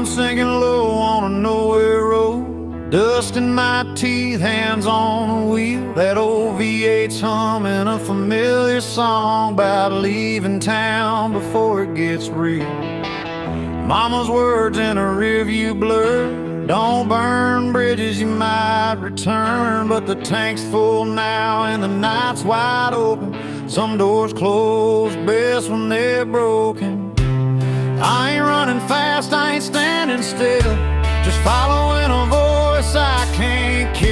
I'm sinking low on a nowhere road, dust in my teeth, hands on the wheel. That old V8's humming a familiar song about leaving town before it gets real. Mama's words in a rearview blur: don't burn bridges, you might return. But the tank's full now and the night's wide open. Some doors close best when they're broken. I ain't running fast, I ain't standing still, just following a voice I can't kill.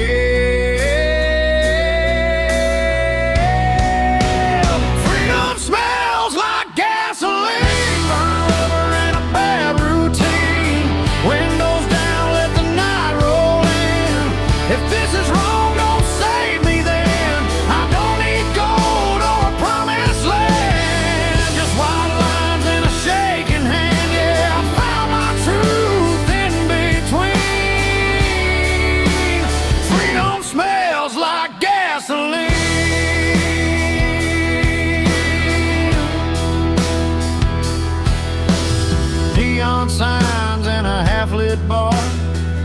Freedom smells like gasoline, burn rubber and a bad routine. Windows down, let the night roll in. If this is wrong, don't save me then. I don't need gold or a promised land, just white lines and a shaking hand. Yeah, I found my truth in between. Freedom smells like gasoline. Neon signs in a half-lit bar,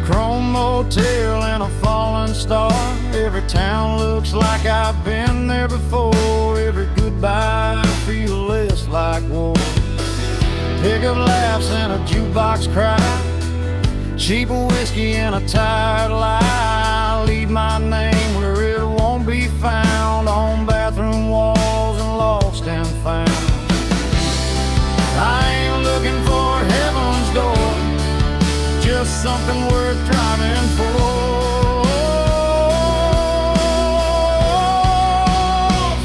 chrome motel and a fallen star. Every town looks like I've been there before. Every goodbye I feel less like war. Pickup laughs and a jukebox cry, cheap whiskey and a tired lie. Leave my name where it won't be found, on bathroom walls and lost and found. I ain't looking for heaven's door, just something worth driving for.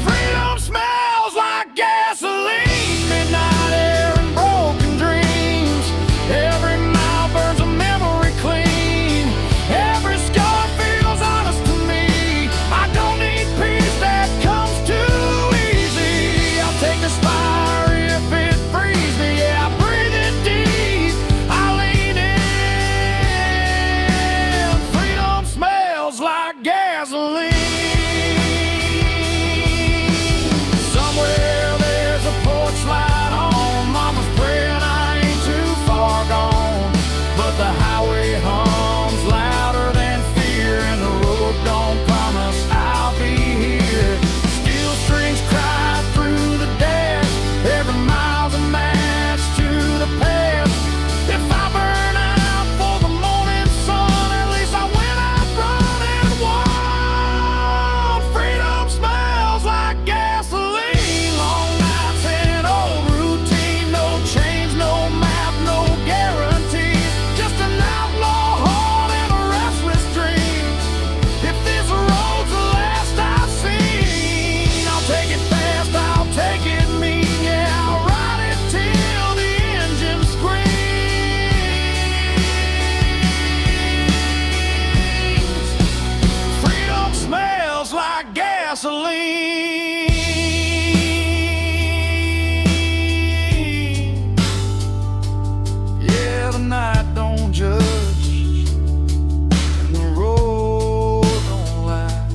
Freedom smells like gasoline, midnight air and broken dreams. Every mile burns a memory clean. Every scar feels honest to me. I don't need peace that comes too easy. I'll take this fire if it frees me. Yeah, I breathe it deep, I lean in. Freedom smells like gasoline. Somewhere there's a porch light on. Mama's praying I ain't too far gone. But the highway hums louder than fear, and the road don't promise I'll be here. Steel strings cry through the dash, every mile's a match to the past. If I burn out for the morning sun, at least I went out running wild. Freedom smells like gasoline, long nights and old routine. No change, no map, no guarantees, just an outlaw heart and a restless dream. If this road's the last I've seen, I'll take it fast, I'll take it mean. Yeah, I'll ride it till the engine screams. Freedom smells like gasoline. Yeah, the night don't judge and the road don't lie.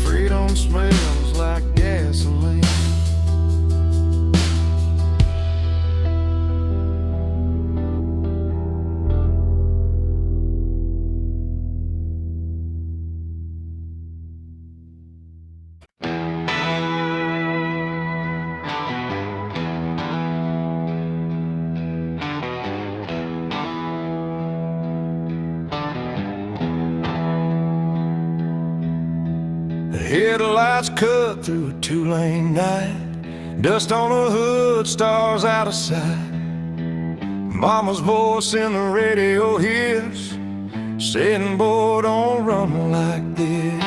Freedom smells like gasoline. The headlights cut through a two-lane night, dust on the hood, stars out of sight. Mama's voice in the radio hears, saying, boy, don't run like this.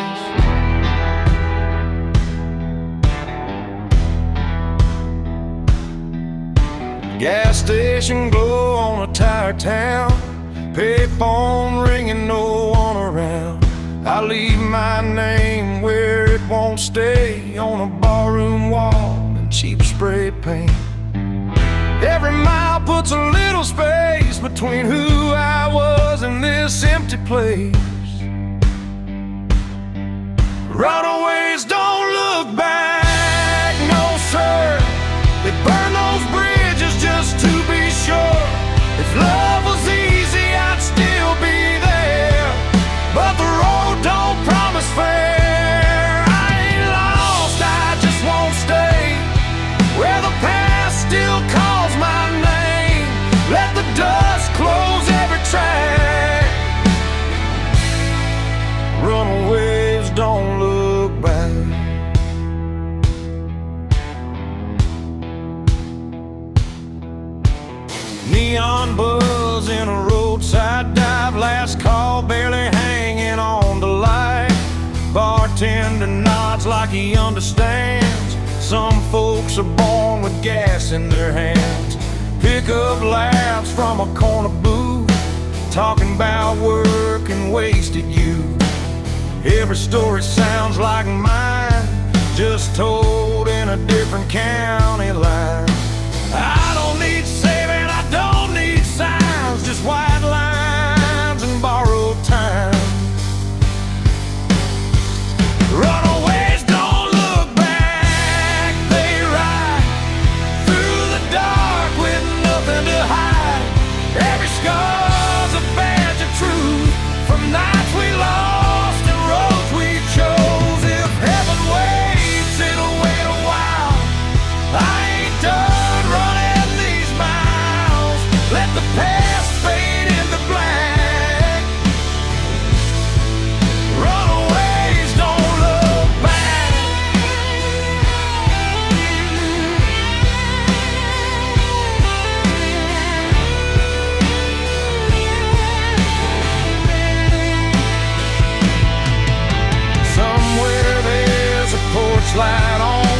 Gas station glow on a tired town, payphone ringing, no one around. I leave my name where it won't stay, on a barroom wall in cheap spray paint. Every mile puts a little space between who I was and this empty place. Runaways don't look back, no sir. They burn those bridges just to be Neon buzz in a roadside dive, last call barely hanging on the light. Bartender nods like he understands. Some folks are born with gas in their hands. Pick up laughs from a corner booth, talking about work and wasted youth. Every story sounds like mine, just told in a different county line. I don't need saving, I don't need signs, just white lines and borrowed time. Runaways don't look back, they ride through the dark with nothing to hide. Every scar's a badge of truth, from nights we lost and roads we chose. If heaven waits, it'll wait a while. I ain't done running these miles. Let the past fade into black. Runaways don't look back. Somewhere there's a porch light on.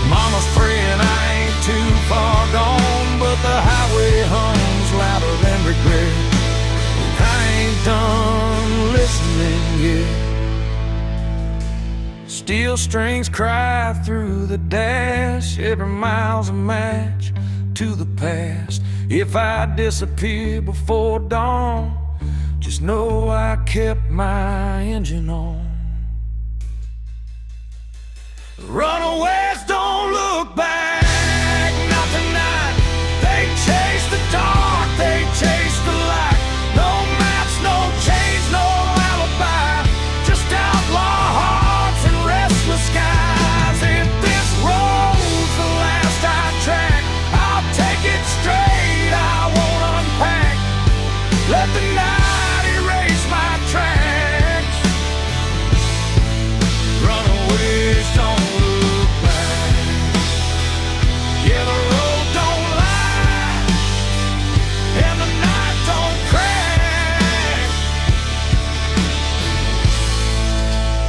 Mama's praying I ain't too far gone, but the highway hums louder than regret. I ain't done listening yet. Steel strings cry through the dash. Every mile's a match to the past. If I disappear before dawn, just know I kept my engine on. Runaways don't look back, not tonight. They chase the dark, they chase the light. No maps, no chains, no alibi, just outlaw hearts and restless skies. If this road's the last I track, I'll take it straight, I won't unpack. Let the night erase my tracks. Runaways don't look back. Yeah, the road don't lie, and the night don't crack.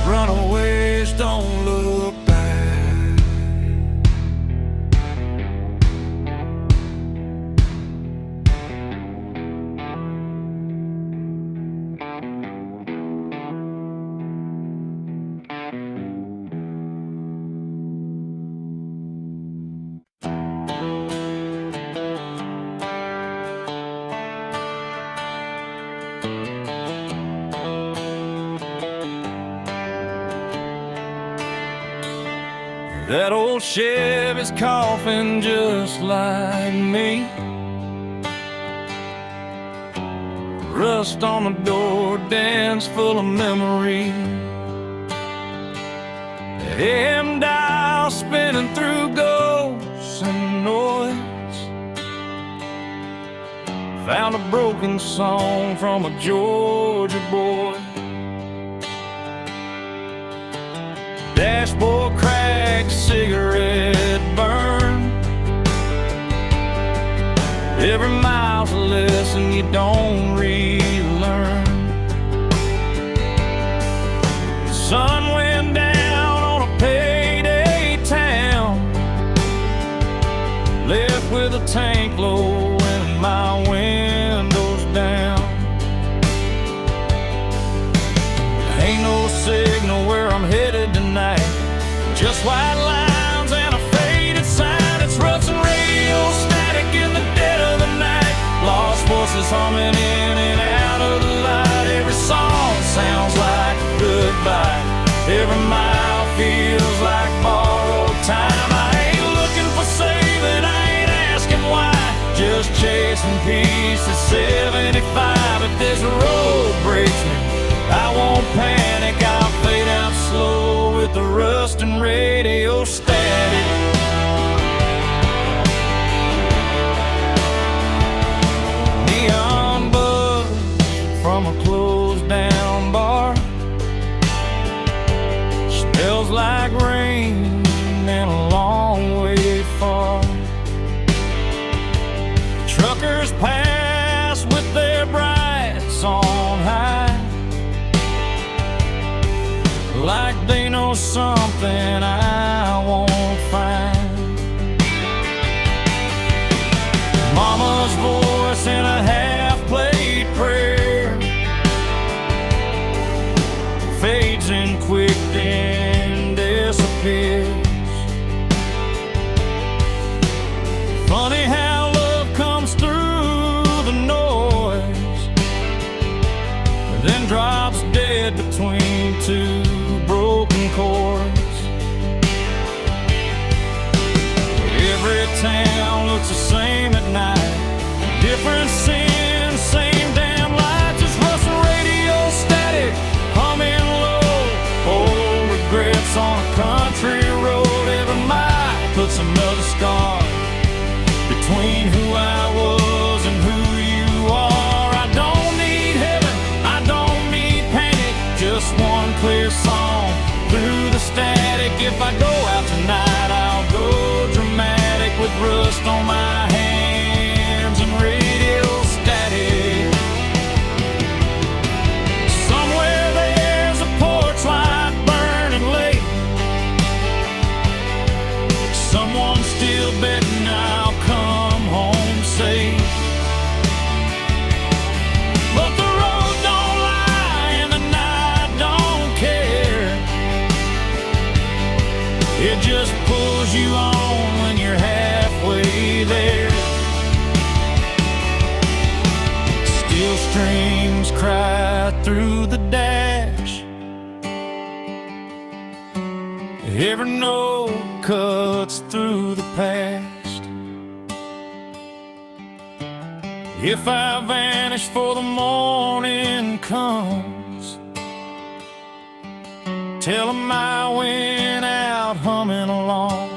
Runaways don't look back. That old Chevy's coughing just like me. Rust on the door, dance full of memory. The AM dial spinning through ghosts and noise. Found a broken song from a Georgia boy. Dashboard cracked, cigarette burn. Every mile's a lesson you don't relearn. The sun went down on a payday town, left with a tank low and my windows down. Ain't no signal where I'm headed tonight, just white lines and a faded sign. It's ruts and radio static in the dead of the night. Lost voices humming in and out of the light. Every song sounds like goodbye. Every mile feels like borrowed time. I ain't looking for saving, I ain't asking why. Just chasing peace at 75. If this road breaks me, I won't panic, I'll fade out slow with the rust and radio static. Neon buzz from a closed down bar. Smells like rain and a long way far. Truckers pass regrets on high, like they know something I won't find. Mama's voice in a half-played prayer fades in quick, then disappears. Funny how love comes through the noise, then drops dead between two broken chords. Every town looks the same at night, different sin, same damn light. Just rustling radio static, humming low, old regrets on a country road. Every mile puts another scar between who I was and who you are. I don't need heaven, I don't need panic, just one clear song through the static. If I go out tonight, I'll go dramatic with rust on my hands and radio static. Somewhere there's a porch light burning late, someone's still betting I'll come home safe. But the road don't lie and the night don't care, it just pulls you on when you're halfway there. Steel strings cry through the dash, every note cuts through the past. If I vanish before the morning comes, tell 'em I went out humming along.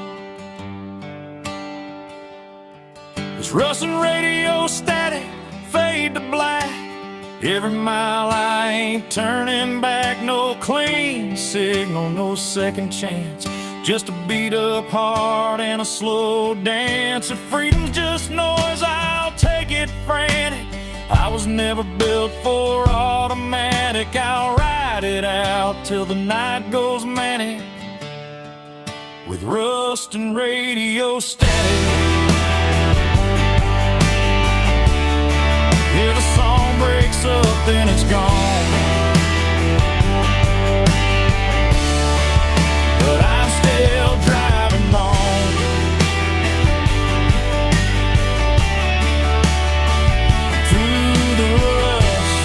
This rustling radio static fade to black, every mile I ain't turning back. No clean signal, no second chance, just a beat up heart and a slow dance. If freedom's just noise, I'll take it frantic. I was never built for automatic. I'll ride it out till the night goes manic with rust and radio static. Yeah, the song breaks up, then it's gone, but I'm still driving on. Through the rust,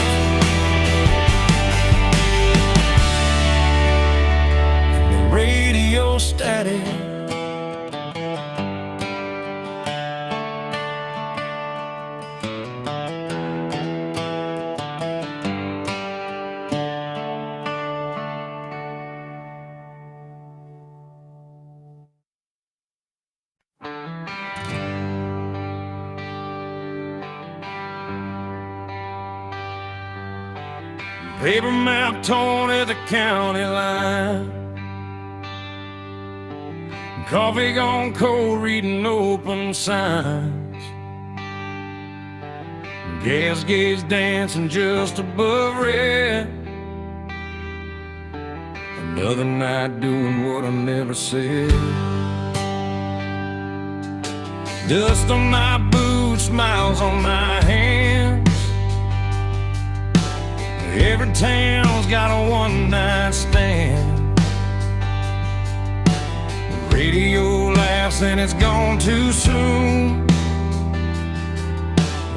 the radio static. Paper map torn at the county line, coffee gone cold, reading open signs, gas gauge dancing just above red. Another night doing what I never said. Dust on my boots, smiles on my hands. Every town's got a one-night stand. The radio laughs and it's gone too soon,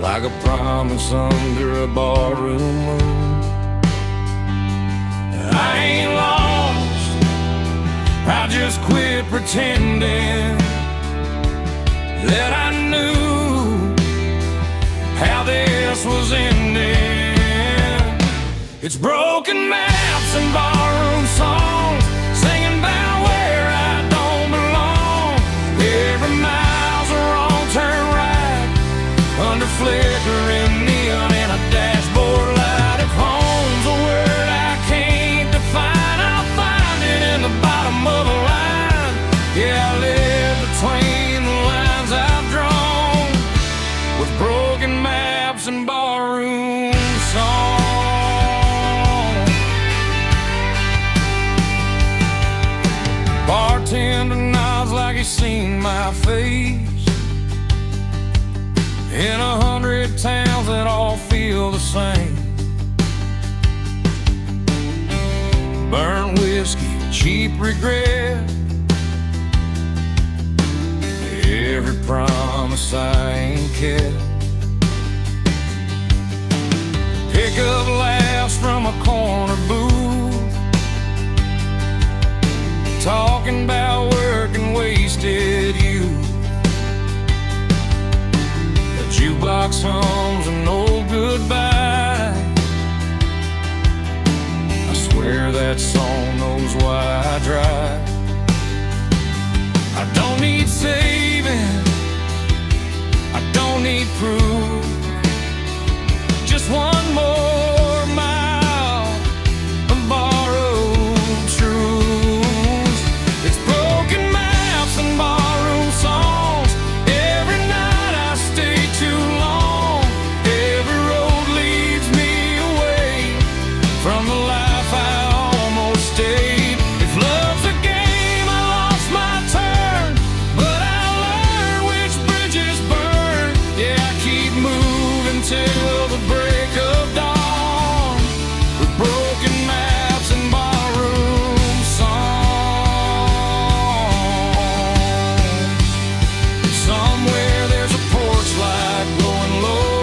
like a promise under a barroom moon. I ain't lost, I just quit pretending that I knew how this was ending. It's broken maps and barroom songs, singing about where I don't belong. Every mile's a wrong turn right, under flickering neon and a dashboard light. If home's a word I can't define, I'll find it in the bottom of a line. Yeah, I live between the lines I've drawn, with broken maps and barroom songs. seen my face in 100 towns that all feel the same. Burnt whiskey, cheap regret, every promise I ain't kept. Pick up laughs from a corner booth, talking about work and wasted youth. The jukebox hums an old goodbye. I swear that song knows why I drive. I don't need saving, I don't need proof, just one more mile of borrowed truths. It's broken maps and barroom songs. Every night I stay too long. Every road leads me away from the life I almost stayed. If love's a game, I lost my turn, but I learned which bridges burn. Yeah, I keep moving till the break of dawn, with broken maps and barroom songs. Somewhere there's a porch light glowing low,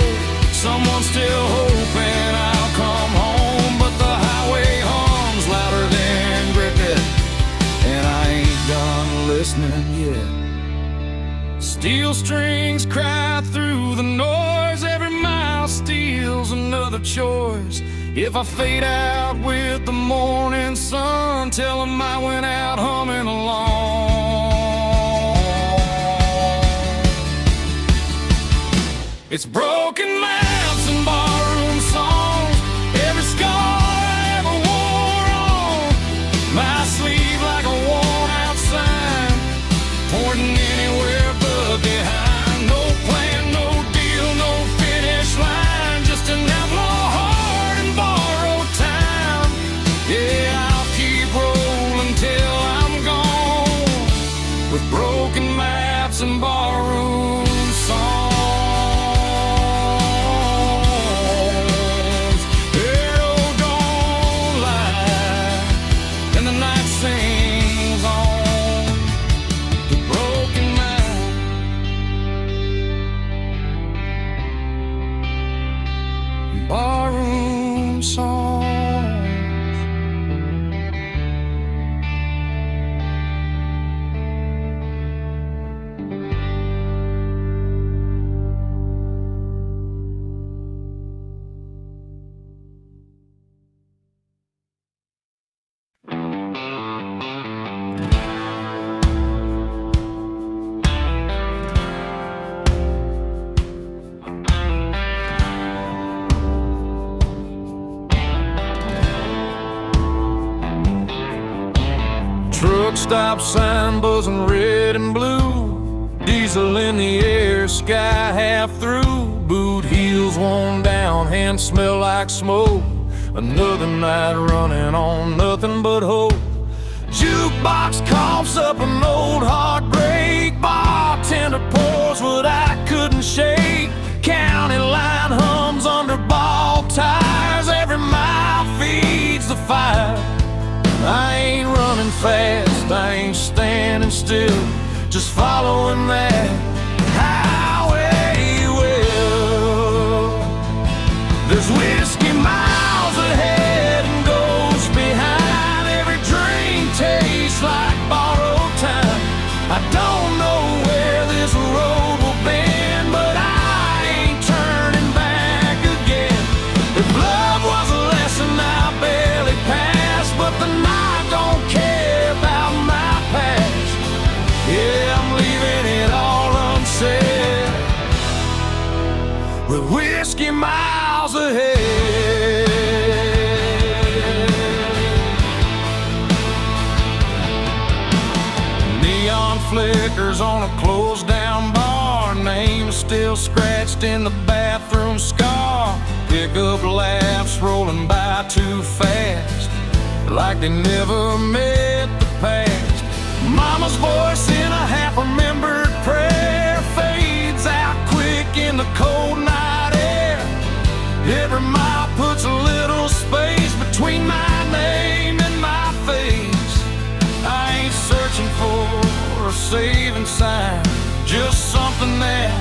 someone still hoping I'll come home. But the highway hums louder than cricket, and I ain't done listening yet. Steel strings cry through the noise, every mile steals another choice. If I fade out with the morning sun, tell 'em I went out humming along. It's broken maps and barroom songs, every scar I ever wore on my sleeve like a worn out sign, pointing anywhere but behind. No plan, no deal, no finish line, just an outlaw heart and borrowed time. Yeah, I'll keep rolling till I'm gone, with broken maps and barroom songs. Arrow don't lie, and the night sings on, the broken map. Barroom songs. Truck stop sign buzzing red and blue, diesel in the air, sky half through. Boot heels worn down, hands smell like smoke. Another night running on nothing but hope. Jukebox coughs up an old heartbreak, bartender pours what I couldn't shake. County line hums under bald tires, every mile feeds the fire. I ain't running fast, I ain't standing still, just following that highway well. There's whiskey miles ahead and ghosts behind, every drink tastes like borrowed time. I don't know where this road will bend, but I ain't turning back again. If love was a lesson I barely passed, but the night don't care about my past. Yeah, I'm leaving it all unsaid, with whiskey miles ahead. Neon flickers on a closed down bar, name still scratched in the bathroom scar. Pickup laughs rolling by too fast, like they never met the past. Mama's voice in a half-remembered prayer fades out quick in the cold night air. Every mile puts a little space between my name and my face. I ain't searching for a saving sign, just something that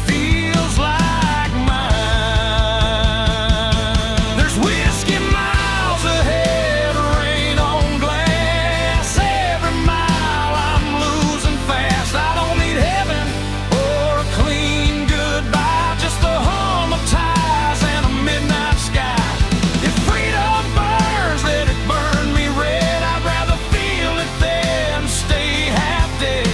feels like mine. There's whiskey miles ahead, rain on glass. Every mile I'm losing fast. I don't need heaven or a clean goodbye, just a hum of ties and a midnight sky. If freedom burns, let it burn me red. I'd rather feel it than stay half dead.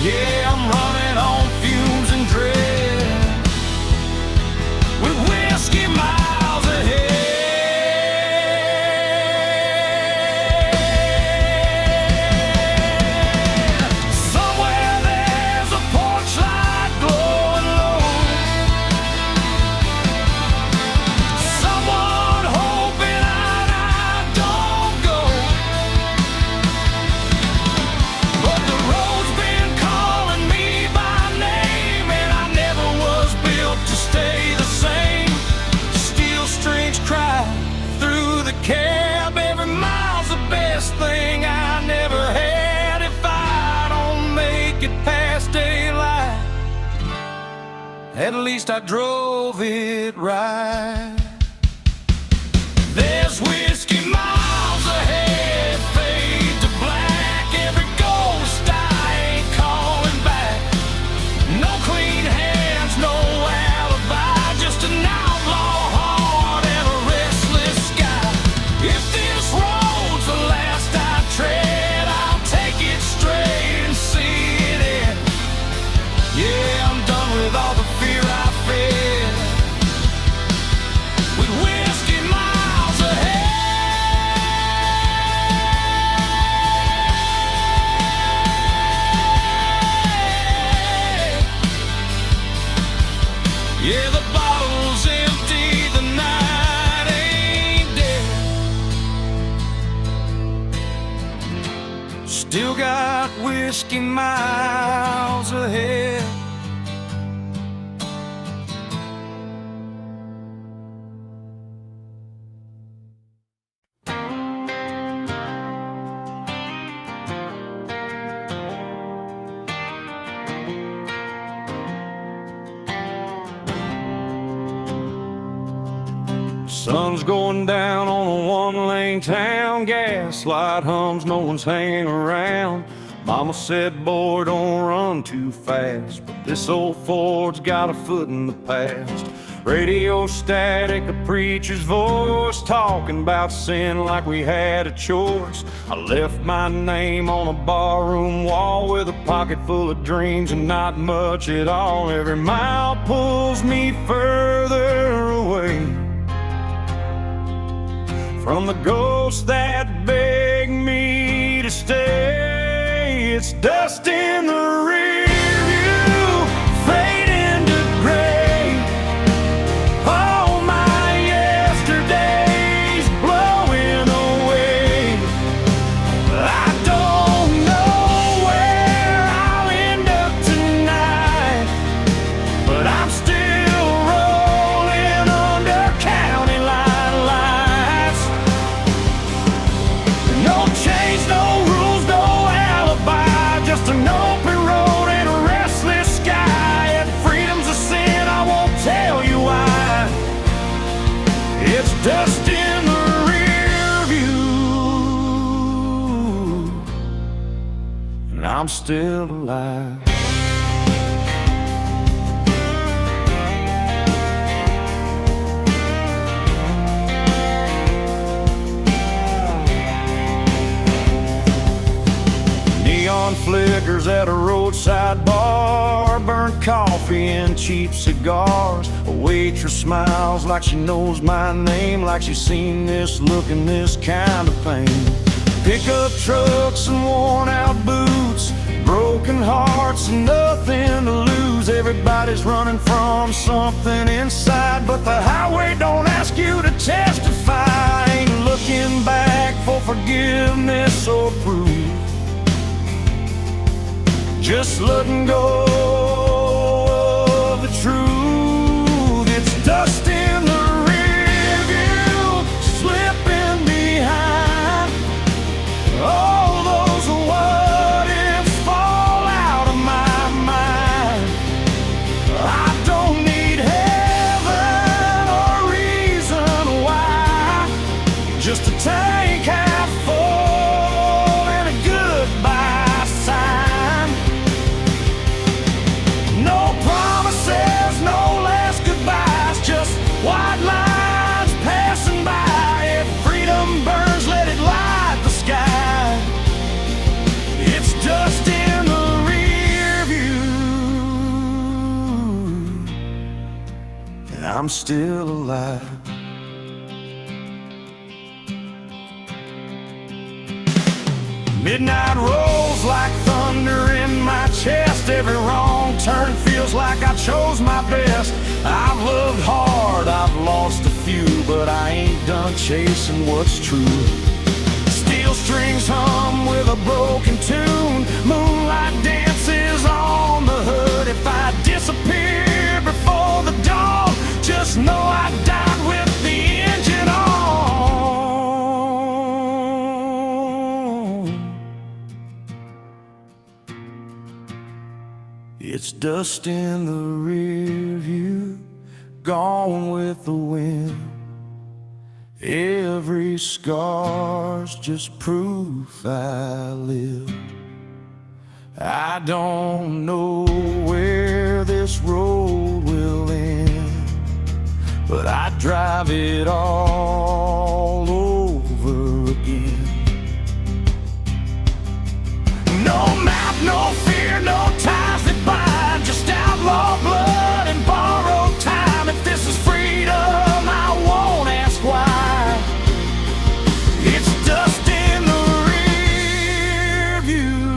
Yeah, I'm running on fumes and dread, with whiskey miles ahead. Somewhere there's a porch light glowing low, someone hoping I don't go. But the road's been calling me by name, and I never was built to stay the same. Steel strings cry through the cab. Every mile's the best thing I never had. If I don't make it past daylight, at least I drove it right. There's whiskey miles ahead, fade to black. Every ghost I ain't calling back. No clean hands, no alibi, just an outlaw heart and a restless sky. If this road's the last I tread, I'll take it straight and see it end. Yeah, I'm done with all the fear I fed, with whiskey miles ahead. Yeah, the bottle's empty, the night ain't dead. Still got whiskey miles ahead. Sun's going down on a one-lane town. Gaslight hums, no one's hanging around. Mama said, boy, don't run too fast, but this old Ford's got a foot in the past. Radio static, a preacher's voice, talking about sin like we had a choice. I left my name on a barroom wall with a pocket full of dreams and not much at all. Every mile pulls me further away from the ghosts that beg me to stay. It's dust in the rear view, fading to gray. All my yesterdays blowing away. I don't know where I'll end up tonight, but I'm still rolling under county line lights. No change, no rules, no alibi, just an open road and a restless sky. If freedom's a sin, I won't tell you why. It's dust in the rear view, and I'm still alive. Neon flickers at a roadside bar, burnt coffee and cheap cigars. A waitress smiles like she knows my name, like she's seen this look and this kind of pain. Pickup trucks and worn out boots, broken hearts and nothing to lose. Everybody's running from something inside, but the highway don't ask you to testify. Ain't looking back for forgiveness or proof. just letting go of the truth. It's dust in the rear view, slipping behind. All those what ifs fall out of my mind. I don't need heaven or reason why, just a tank half full and a goodbye sign. No promises, no last goodbyes, just white lines passing by. If freedom burns, let it light the sky. It's dust in the rear view, and I'm still alive. Midnight rolls like thunder in my chest. Every wrong turn feels like I chose my best. I've loved hard, I've lost a few, but I ain't done chasing what's true. Steel strings hum with a broken tune. Moonlight dances on the hood. If I disappear before the dawn, just know I died with the engine on. It's dust in the rear view, gone with the wind. Every scar's just proof I live. I don't know where this road will end, but I drive it all over again. No map, no fear, no ties that bind, just outlaw blood and borrowed time. If this is freedom, I won't ask why. It's dust in the rear view,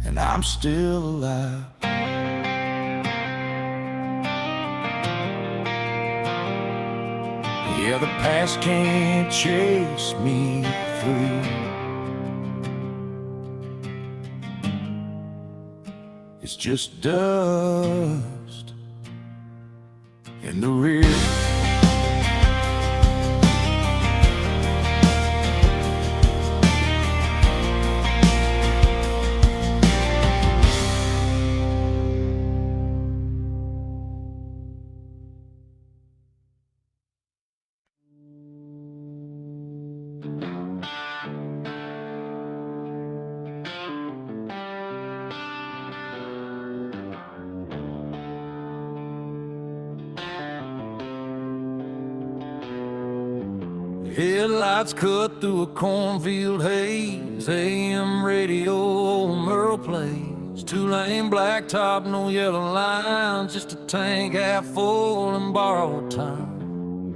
and I'm still alive. Yeah, the past can't chase me through. It's just dust in the rear. Headlights cut through a cornfield haze. AM radio, old Merle plays. Two-lane blacktop, no yellow lines, just a tank half full and borrowed time.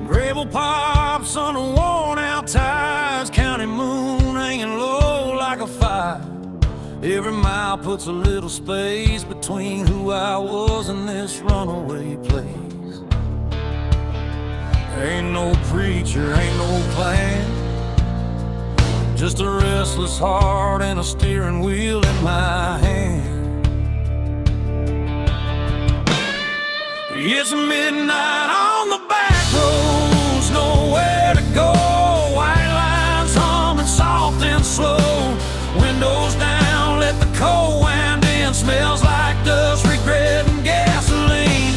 Gravel pops on the worn-out tires, county moon hanging low like a fire. Every mile puts a little space between who I was and this runaway place. Ain't no preacher, ain't no plan, just a restless heart and a steering wheel in my hand. It's midnight on the back roads, nowhere to go. White lines humming soft and slow. Windows down, let the cold wind in. Smells like dust, regret and gasoline.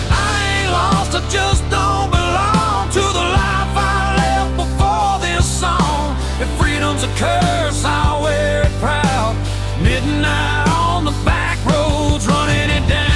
I ain't lost, I just don't belong to the life I left before this song. If freedom's a curse, I'll wear it proud. Midnight on the back roads, running it down.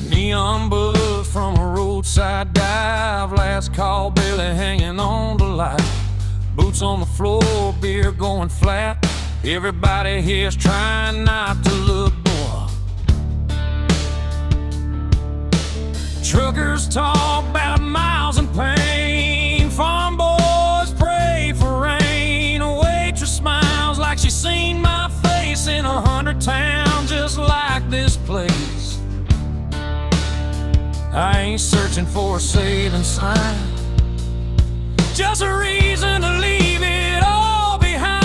Neon buzz from a roadside dive. Last call, barely hanging on to life. Boots on the floor, beer going flat. Everybody here's trying not to look poor. Truckers talk about miles and pain. like she's seen my face in 100 towns just like this place. I ain't searching for a saving sign, just a reason to leave it all behind.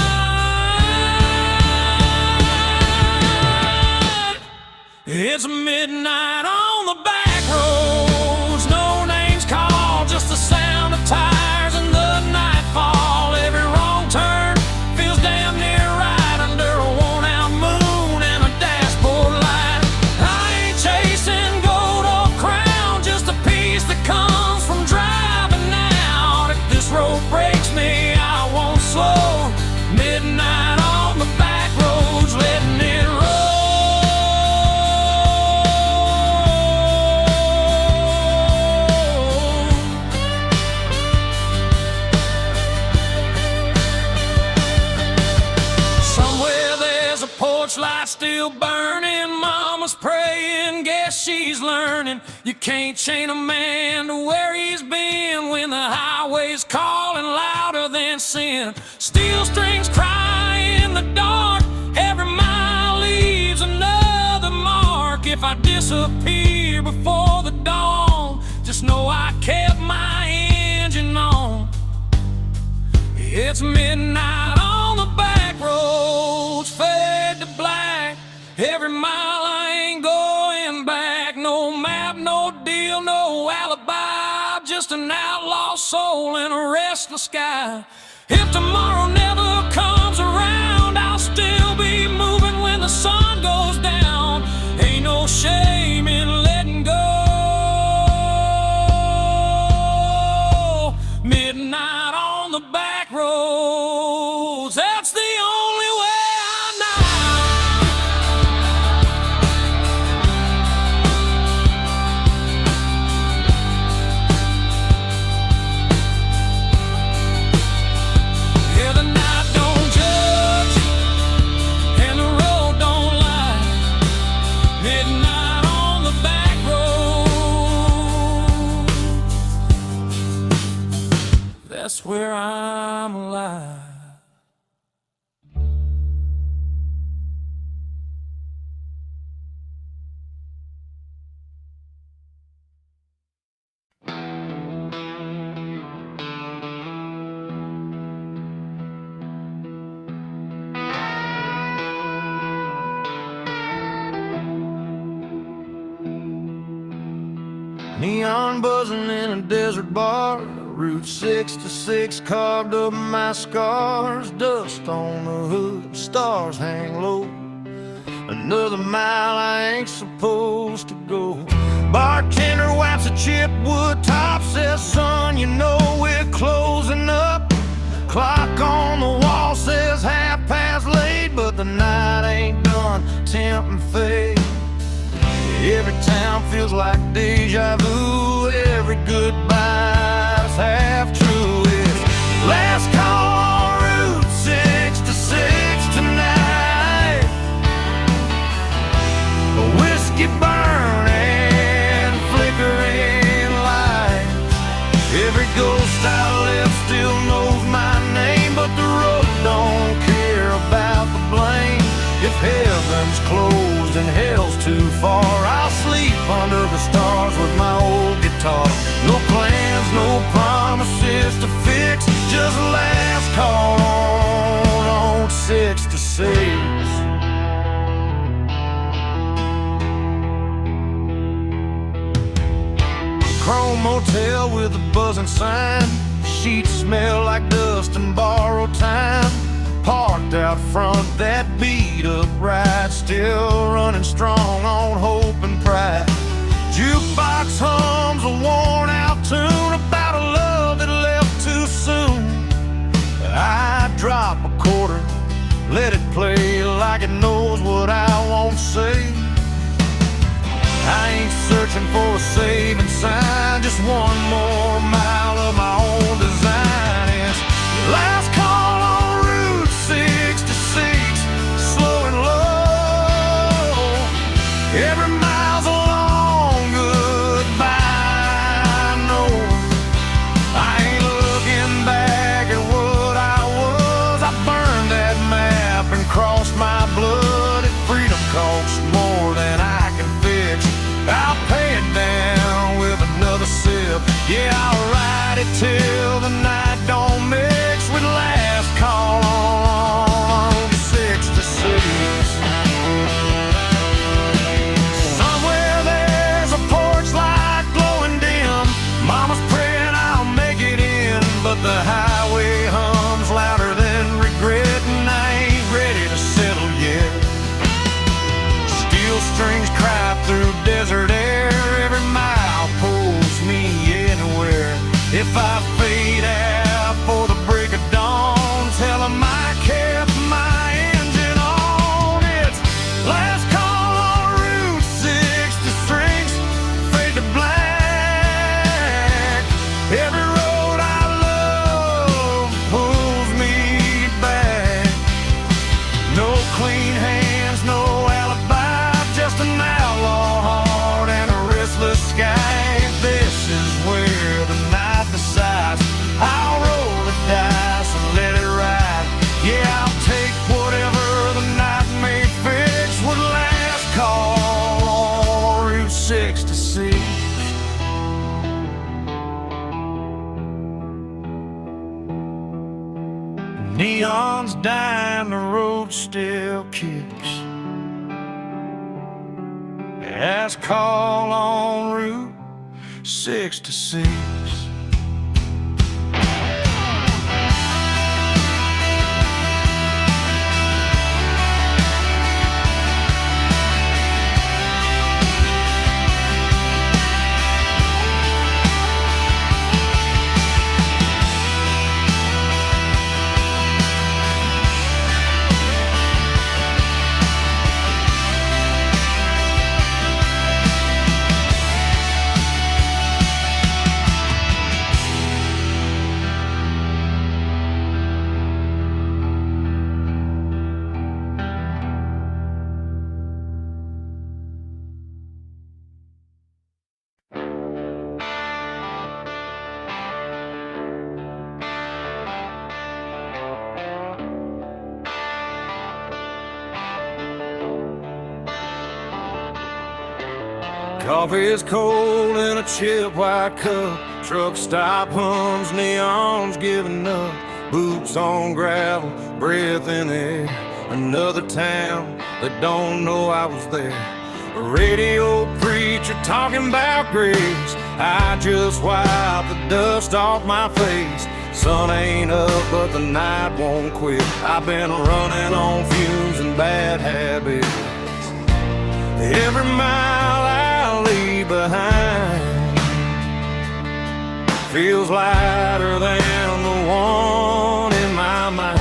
It's midnight on the back roads, no names called, just the sound of tires and the nightfall. Every wrong turn feels damn near right under a worn-out moon and a dashboard light. I ain't chasing gold or crown, just a piece that comes from driving out. If this road breaks me, I won't slow. Midnight on the back roads, letting it roll. Light still burning, mama's praying, guess she's learning. You can't chain a man to where he's been when the highway's calling louder than sin. Steel strings cry in the dark, every mile leaves another mark. If I disappear before the dawn, just know I kept my engine on. It's midnight on the back roads, fade to black. Every mile I ain't going back. No map, no deal, no alibi. Just an outlaw soul in a restless sky. If tomorrow never comes around, I'll still be moving when the sun goes down. Ain't no shame in letting go. Midnight on the back roads, that's the only way I know. Yeah, the night don't judge and the road don't lie. Midnight on the back road, that's where I'm alive. Neon buzzing in a desert bar, Route 66 carved up my scars. Dust on the hood, stars hang low. Another mile I ain't supposed to go. Bartender wipes a chipped wood top, says, son, you know we're closing up. Clock on the wall says 8:30, but the night ain't done, temp and fade. Every town feels like deja vu. Every goodbye's half true. It's last call on Route 66 tonight. A whiskey burning, flickering lights. Every ghost I left still knows my name, but the road don't care about the blame. If heaven's closed and hell's too far, I'll sleep under the stars with my old guitar. No plans, no promises to fix, just last call on 66. Chrome motel with a buzzing sign. Sheets smell like dust and borrowed time. Parked out front, that beat up ride, still running strong on hope and pride. Jukebox hums a worn out tune about a love that left too soon. I drop a quarter, let it play like it knows what I won't say. I ain't searching for a saving sign, just one more mile of my own design. It's last call on Route 66, slow and low. Every mile's a long goodbye. No, I ain't looking back at what I was. I burned that map No clean hands, no alibi, just an outlaw heart and a restless sky. This is where the night decides. I'll roll the dice and let it ride. Yeah, I'll take whatever the night may fix with last call on Route 66. Neon's dying, the road still kicks. Last call on Route 66. Coffee is cold in a chip white cup. Truck stop hums, neons giving up. Boots on gravel, breath in the air. Another town that don't know I was there. A radio preacher talking about grace. I just wiped the dust off my face. Sun ain't up, but the night won't quit. I've been running on fumes and bad habits. Every mile I leave behind feels lighter than the one in my mind.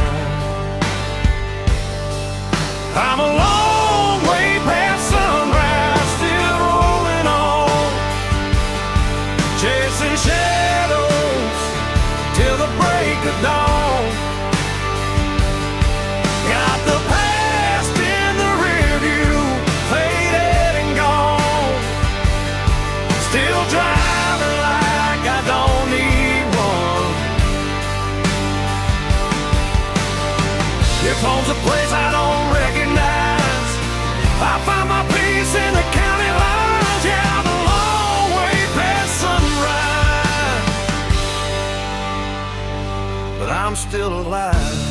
I'm a long way past sunrise, still rolling on, chasing shadows till the break of dawn. Got the past in the rear view, faded and gone. Still driving like I don't need one. If home's a place I don't recognize, I find my peace in the county lines. Yeah, I'm a long way past sunrise, but I'm still alive.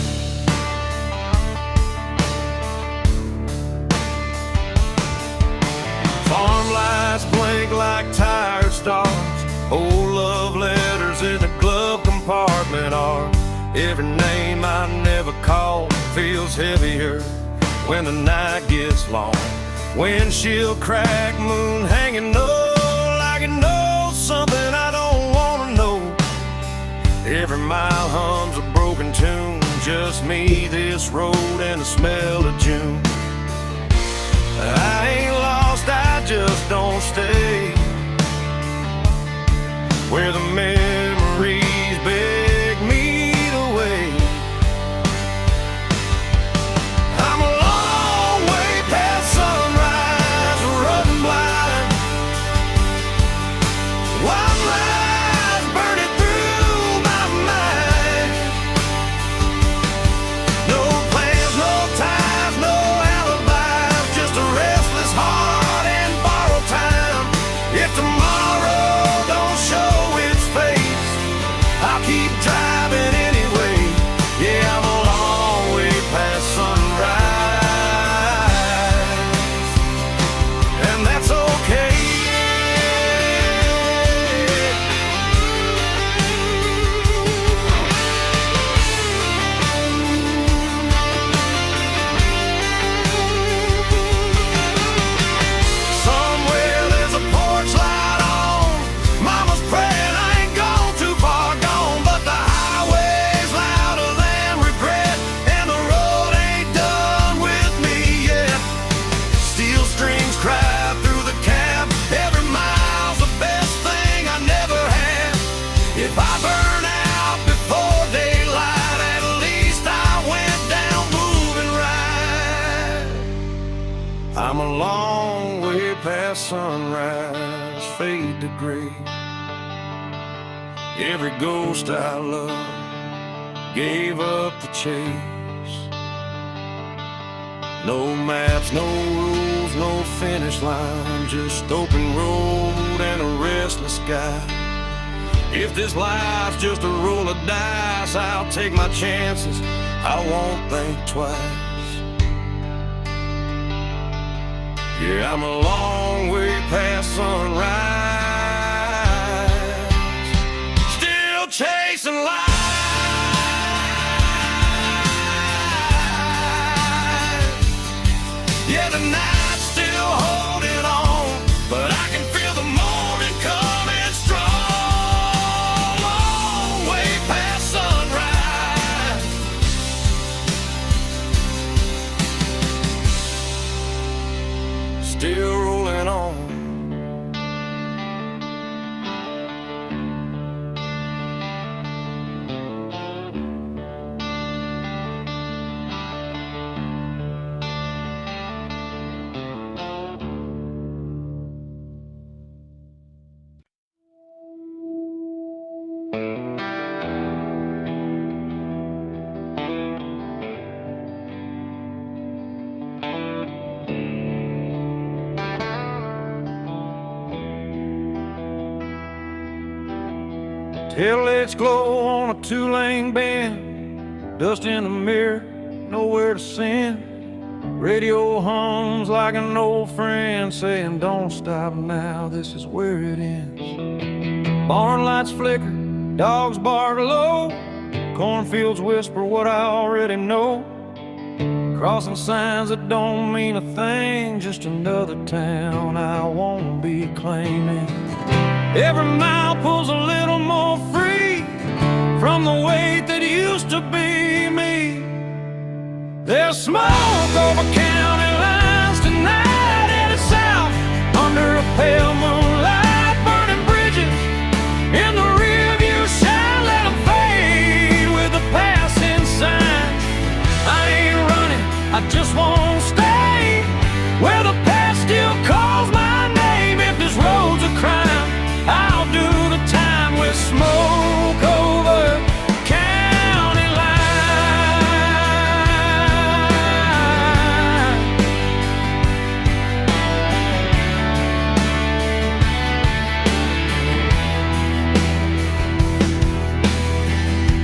Farm lights blink like tired stars. Old love letters in the glove compartment are. Every name I never called feels heavier when the night gets long. Windshield crack, moon hanging low, like it knows something I don't wanna know. Every mile hums a broken tune, just me, this road, and the smell of June. I ain't lost, I just don't stay where the memories beg me to wait. I'm a long way past sunrise, running blind. One lies burning through my mind. No plans, no ties, no alibis, just a restless heart and borrowed time. If tomorrow don't show its face, I'm a long way past sunrise, fade to gray. Every ghost I loved gave up the chase. No maps, no rules, no finish line, just open road and a restless sky. If this life's just a roll of dice, I'll take my chances, I won't think twice. Yeah, I'm a long way past sunrise, still chasing life. Yeah, the night's still holding on, but I can feel the morning coming strong. Long way past sunrise, still rolling on. Taillights glow on a two-lane bend, dust in the mirror, nowhere to send. Radio hums like an old friend saying, don't stop now, this is where it ends. Barn lights flicker, dogs bark low, cornfields whisper what I already know. Crossing signs that don't mean a thing, just another town I won't be claiming. Every mile pulls a little more free from the weight that used to be me. There's smoke over county lines tonight, headed south under a pale moonlight. Burning bridges in the rearview shine, let them fade with the passing signs. I ain't running, I just won't stay where the past still calls my name. If this road's a crime, I'll do the time with smoke over county line.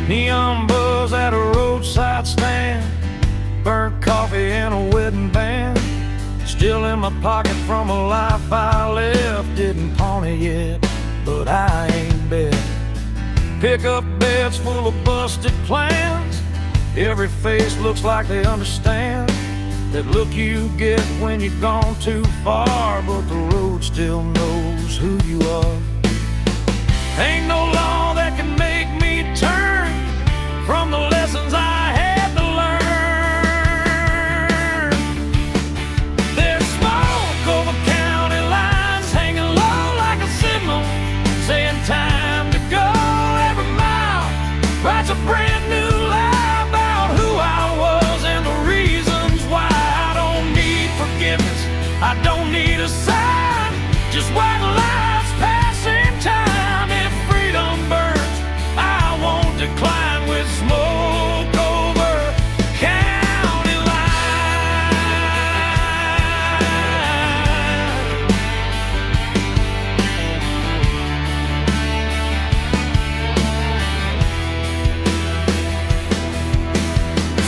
Neon buzz at a roadside stand, burnt coffee and a wedding band, still in my pocket from a life I left. Didn't pawn it yet, but I ain't bet. Pickup beds full of busted plans, every face looks like they understand that look you get when you've gone too far, but the road still knows who you are. Ain't no law that can make me turn from the lessons I had to learn. There's smoke over county lines, hanging low like a signal, saying time to go. Every mile writes a brand new lie about who I was and the reasons why. I don't need forgiveness, I don't need a sign, just white lights passing time. If freedom burns, I won't decline with smoke over county line.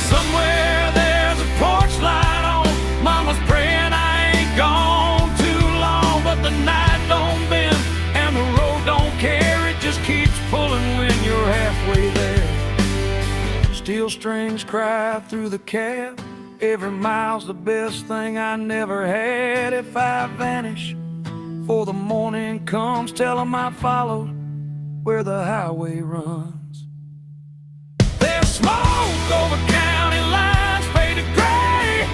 Somewhere there's a porch light on, mama's praying I ain't gone too long, but the night don't bend and the road don't care, it just keeps pulling when you're halfway there. Steel strings cry through the cab, every mile's the best thing I never had. If I vanish before the morning comes, tell 'em I followed where the highway runs. There's smoke over county lines, faded gray,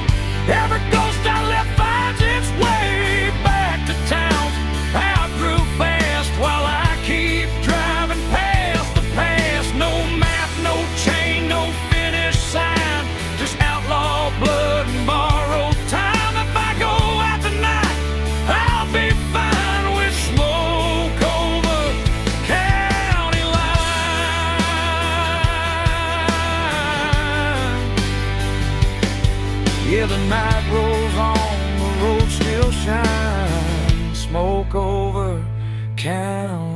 every ghost I left finds its way back to town. I grew fast while I keep driving past the past. No map, no chain, no finish sign, just outlaw blood and borrowed time. If I go Yeah, the night rolls on, the road still shines. Smoke over county